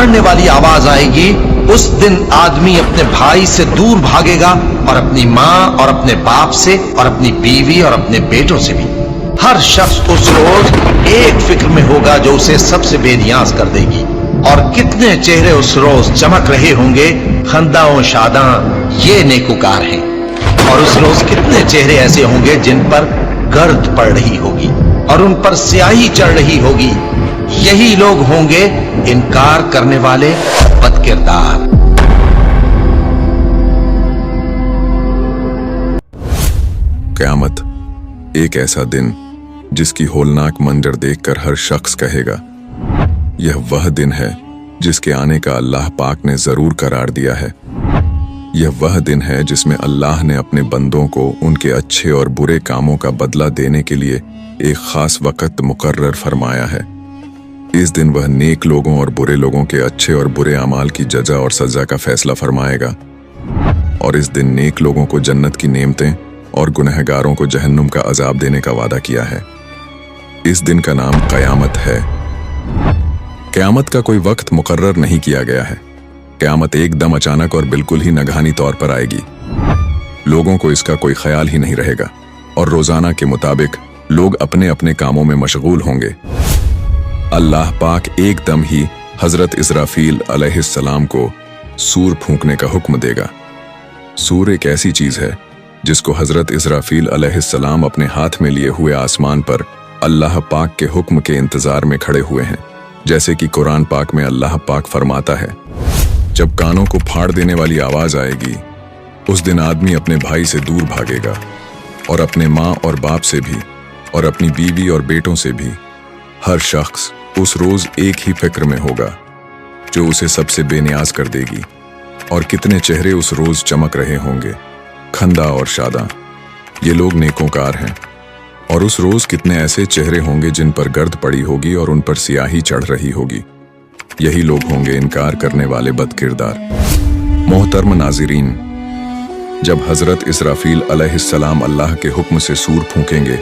उजाड़ने वाली आवाज आएगी, उस दिन आदमी अपने भाई से दूर भागेगा और अपनी माँ और अपने बाप से और अपनी बीवी और अपने बेटों से भी। हर शख्स उस रोज एक फिक्र में होगा जो उसे सबसे बेनियाज कर देगी। और कितने चेहरे उस रोज चमक रहे होंगे, खंदाओं शादा ये नेकुकार हैं। और उस रोज कितने चेहरे ऐसे होंगे जिन पर गर्द पड़ रही होगी और उन पर स्याही चढ़ रही होगी। यही लोग होंगे इनकार करने वाले बदकिरदार। क़यामत एक ऐसा दिन जिसकी होलनाक मंजर देखकर हर शख्स कहेगा, यह वह दिन है जिसके आने का अल्लाह पाक ने जरूर करार दिया है। यह वह दिन है जिसमें अल्लाह ने अपने बंदों को उनके अच्छे और बुरे कामों का बदला देने के लिए एक खास वक़्त मुकर्रर फरमाया है। इस दिन वह नेक लोगों और बुरे लोगों के अच्छे और बुरे अमाल की जजा और सजा का फैसला फरमाएगा। और इस दिन नेक लोगों को जन्नत की नेमतें और गुनहगारों को जहन्नुम का अजाब देने का वादा किया है। इस दिन का नाम क़यामत है। क़यामत का कोई वक्त मुकर्रर नहीं किया गया है। क़यामत एकदम अचानक और बिल्कुल ही नगहानी तौर पर आएगी। लोगों को इसका कोई ख्याल ही नहीं रहेगा और रोजाना के मुताबिक लोग अपने अपने कामों में मशगूल होंगे। अल्लाह पाक एकदम ही हजरत इसराफील अलैहिस्सलाम को सूर फूंकने का हुक्म देगा। सूर एक ऐसी चीज है जिसको हजरत इसराफील अलैहिस्सलाम अपने हाथ में लिए हुए आसमान पर अल्लाह पाक के हुक्म के इंतजार में खड़े हुए हैं। जैसे कि कुरान पाक में अल्लाह पाक फरमाता है, जब कानों को फाड़ देने वाली आवाज आएगी, उस दिन आदमी अपने भाई से दूर भागेगा और अपने माँ और बाप से भी और अपनी बीवी और बेटों से भी। हर शख्स उस रोज एक ही फिक्र में होगा जो उसे सबसे बेनियाज कर देगी। और कितने चेहरे उस रोज चमक रहे होंगे, खंदा और शादा ये लोग नेकोकार हैं। और उस रोज कितने ऐसे चेहरे होंगे जिन पर गर्द पड़ी होगी और उन पर सियाही चढ़ रही होगी। यही लोग होंगे इनकार करने वाले बदकिरदार। मोहतरम नाज़रीन, जब हजरत इसराफील अलैहिस्सलाम अल्लाह के हुक्म से सूर फूंकेंगे,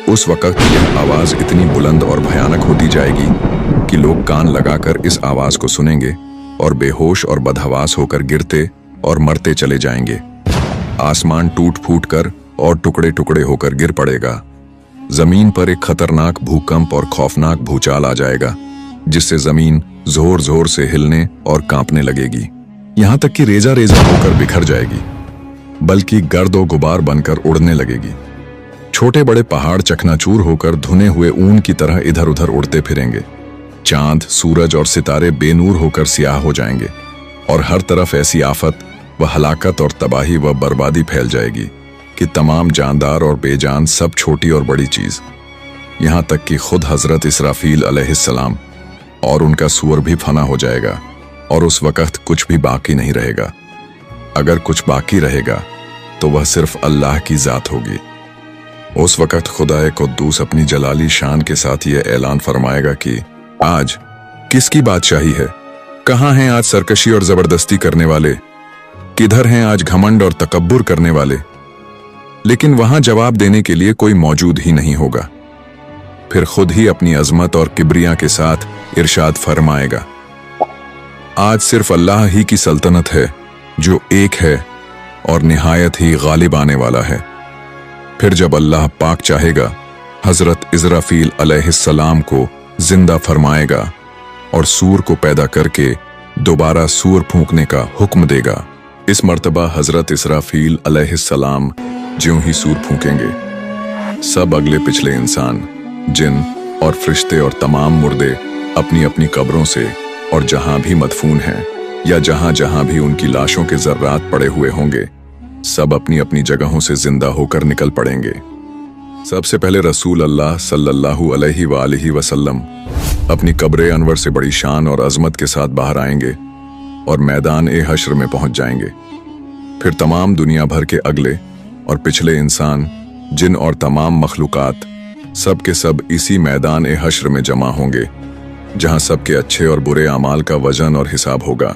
उस वक़्त यह आवाज़ इतनी बुलंद और भयानक होती जाएगी कि लोग कान लगाकर इस आवाज़ को सुनेंगे और बेहोश और बदहवास होकर गिरते और मरते चले जाएंगे। आसमान टूट फूट कर और टुकड़े टुकड़े होकर गिर पड़ेगा। जमीन पर एक खतरनाक भूकंप और खौफनाक भूचाल आ जाएगा, जिससे जमीन जोर जोर से हिलने और कांपने लगेगी। यहां तक कि रेजा रेजा होकर बिखर जाएगी, बल्कि गर्द और गुबार बनकर उड़ने लगेगी। छोटे बड़े पहाड़ चकनाचूर होकर धुने हुए ऊन की तरह इधर उधर उड़ते फिरेंगे। चांद, सूरज और सितारे बेनूर होकर सियाह हो जाएंगे और हर तरफ ऐसी आफत व हलाकत और तबाही व बर्बादी फैल जाएगी कि तमाम जानदार और बेजान, सब छोटी और बड़ी चीज, यहां तक कि खुद हजरत इसराफील अलैहिस्सलाम और उनका सूर भी फना हो जाएगा और उस वक्त कुछ भी बाकी नहीं रहेगा। अगर कुछ बाकी रहेगा तो वह सिर्फ अल्लाह की जात होगी। उस वक्त खुदाए कुद्दूस अपनी जलाली शान के साथ यह ऐलान फरमाएगा कि आज किसकी बादशाही है? कहां हैं आज सरकशी और जबरदस्ती करने वाले? किधर हैं आज घमंड और तकब्बुर करने वाले? लेकिन वहां जवाब देने के लिए कोई मौजूद ही नहीं होगा। फिर खुद ही अपनी अजमत और किब्रिया के साथ इरशाद फरमाएगा, आज सिर्फ अल्लाह ही की सल्तनत है जो एक है और निहायत ही गालिब आने वाला है। फिर जब अल्लाह पाक चाहेगा, हजरत इज़राफील अलैहिस्सलाम को जिंदा फरमाएगा और सूर को पैदा करके दोबारा सूर फूंकने का हुक्म देगा। इस मर्तबा हजरत इज़राफील अलैहिस्सलाम ज्यों ही सूर फूंकेंगे, सब अगले पिछले इंसान, जिन और फरिश्ते और तमाम मुर्दे अपनी अपनी कब्रों से और जहां भी मदफून हैं या जहां जहां भी उनकी लाशों के जर्रात पड़े हुए होंगे, सब अपनी अपनी जगहों से जिंदा होकर निकल पड़ेंगे। सबसे पहले रसूल अल्लाह सल्लल्लाहु अलैहि वसल्लम अपनी कब्र अनवर से बड़ी शान और अजमत के साथ बाहर आएंगे और मैदान ए हश्र में पहुंच जाएंगे। फिर तमाम दुनिया भर के अगले और पिछले इंसान, जिन और तमाम मखलूकात सब के सब इसी मैदान ए हश्र में जमा होंगे, जहां सबके अच्छे और बुरे अमाल का वजन और हिसाब होगा।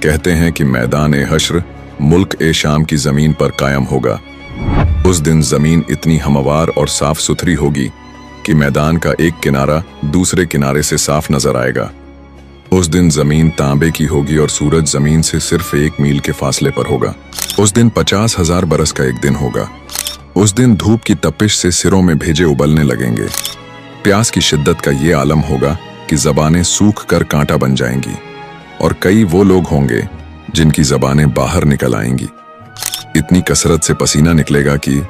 कहते हैं कि मैदान ए हश्र मुल्क ए शाम की जमीन पर कायम होगा। उस दिन जमीन इतनी हमवार और साफ सुथरी होगी कि मैदान का एक किनारा दूसरे किनारे से साफ नजर आएगा। उस दिन जमीन तांबे की होगी और सूरज जमीन से सिर्फ 1 मील के फासले पर होगा। उस दिन 50,000 बरस का एक दिन होगा। उस दिन धूप की तपिश से सिरों में भेजे उबलने लगेंगे। प्यास की शिद्दत का ये आलम होगा कि जबानें सूख कर कांटा बन जाएंगी और कई वो लोग होंगे जिनकी जबानें बाहर निकल आएंगी। इतनी कसरत से पसीना निकलेगा कि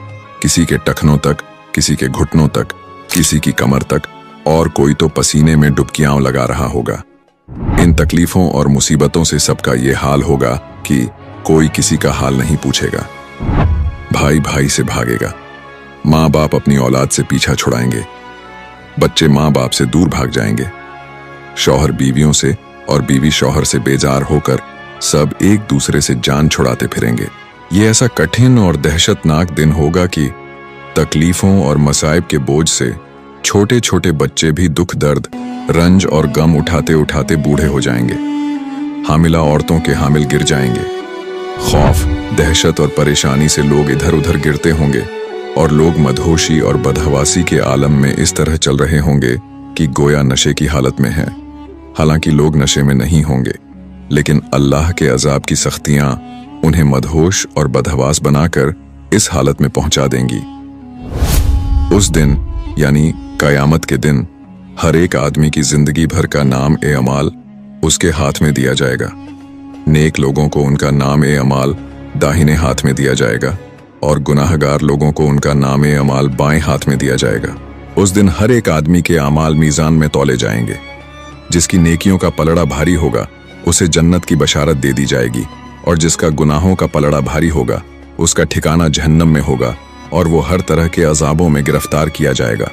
किसी के टखनों तक, किसी के घुटनों तक, किसी की कमर तक, और कोई तो पसीने में डुबकियां लगा रहा होगा। इन तकलीफों और मुसीबतों से सबका ये हाल होगा कि कोई किसी का हाल नहीं पूछेगा। भाई भाई से भागेगा, माँ बाप अपनी औलाद से पीछा छुड़ाएंगे, बच्चे माँ बाप से दूर भाग जाएंगे, शौहर बीवियों से और बीवी शौहर से बेजार होकर सब एक दूसरे से जान छुड़ाते फिरेंगे। ये ऐसा कठिन और दहशतनाक दिन होगा कि तकलीफों और मसाइब के बोझ से छोटे छोटे बच्चे भी दुख दर्द, रंज और गम उठाते उठाते बूढ़े हो जाएंगे। हामिला औरतों के हामिल गिर जाएंगे। खौफ, दहशत और परेशानी से लोग इधर उधर गिरते होंगे और लोग मदहोशी और बदहवासी के आलम में इस तरह चल रहे होंगे कि गोया नशे की हालत में हैं। हालांकि लोग नशे में नहीं होंगे, लेकिन अल्लाह के अजाब की सख्तियां उन्हें मदहोश और बदहवास बनाकर इस हालत में पहुंचा देंगी। उस दिन यानी कयामत के दिन हर एक आदमी की जिंदगी भर का नाम ए अमाल उसके हाथ में दिया जाएगा। नेक लोगों को उनका नाम ए अमाल दाहिने हाथ में दिया जाएगा और गुनाहगार लोगों को उनका नाम ए अमाल बाएं हाथ में दिया जाएगा। उस दिन हर एक आदमी के अमाल मीज़ान में तौले जाएंगे। जिसकी नेकियों का पलड़ा भारी होगा उसे जन्नत की बशारत दे दी जाएगी, और जिसका गुनाहों का पलड़ा भारी होगा उसका ठिकाना जहन्नम में होगा और वो हर तरह के अजाबों में गिरफ्तार किया जाएगा।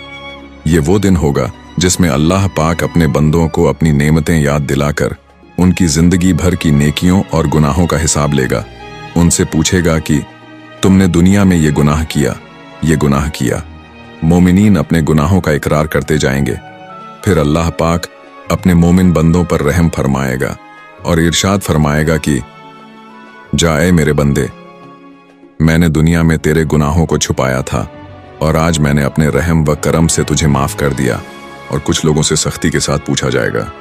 ये वो दिन होगा जिसमें अल्लाह पाक अपने बंदों को अपनी नेमतें याद दिलाकर उनकी जिंदगी भर की नेकियों और गुनाहों का हिसाब लेगा। उनसे पूछेगा कि तुमने दुनिया में ये गुनाह किया, ये गुनाह किया। मोमिनीन अपने गुनाहों का इकरार करते जाएंगे। फिर अल्लाह पाक अपने मोमिन बंदों पर रहम फरमाएगा और इरशाद फरमाएगा कि जाए मेरे बंदे, मैंने दुनिया में तेरे गुनाहों को छुपाया था और आज मैंने अपने रहम व करम से तुझे माफ कर दिया। और कुछ लोगों से सख्ती के साथ पूछा जाएगा।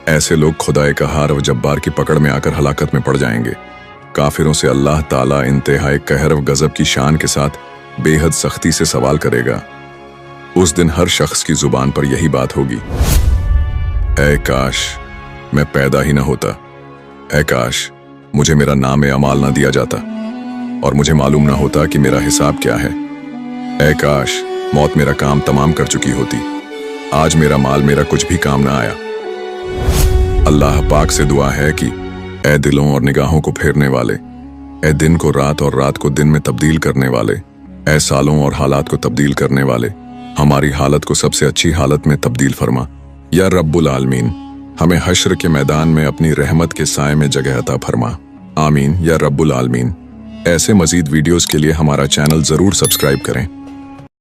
ऐसे लोग खुदाए कहार व जब्बार की पकड़ में आकर हलाकत में पड़ जाएंगे। काफिरों से अल्लाह ताला इंतहाई कहर व गजब की शान के साथ बेहद सख्ती से सवाल करेगा। उस दिन हर शख्स की जुबान पर यही बात होगी, ऐ काश मैं पैदा ही न होता, ऐ काश मुझे मेरा नाम ए अमाल ना दिया जाता और मुझे मालूम ना होता कि मेरा हिसाब क्या है। ऐ काश मौत मेरा काम तमाम कर चुकी होती, आज मेरा माल मेरा कुछ भी काम ना आया। अल्लाह पाक से दुआ है कि ऐ दिलों और निगाहों को फेरने वाले, ऐ दिन को रात और रात को दिन में तब्दील करने वाले, ऐ सालों और हालात को तब्दील करने वाले, हमारी हालत को सबसे अच्छी हालत में तब्दील फरमा। या रब्बुल आलमीन, हमें हश्र के मैदान में अपनी रहमत के साए में जगह अता फरमा। आमीन या रब्बुल आलमीन। ऐसे मजीद वीडियोस के लिए हमारा चैनल जरूर सब्सक्राइब करें।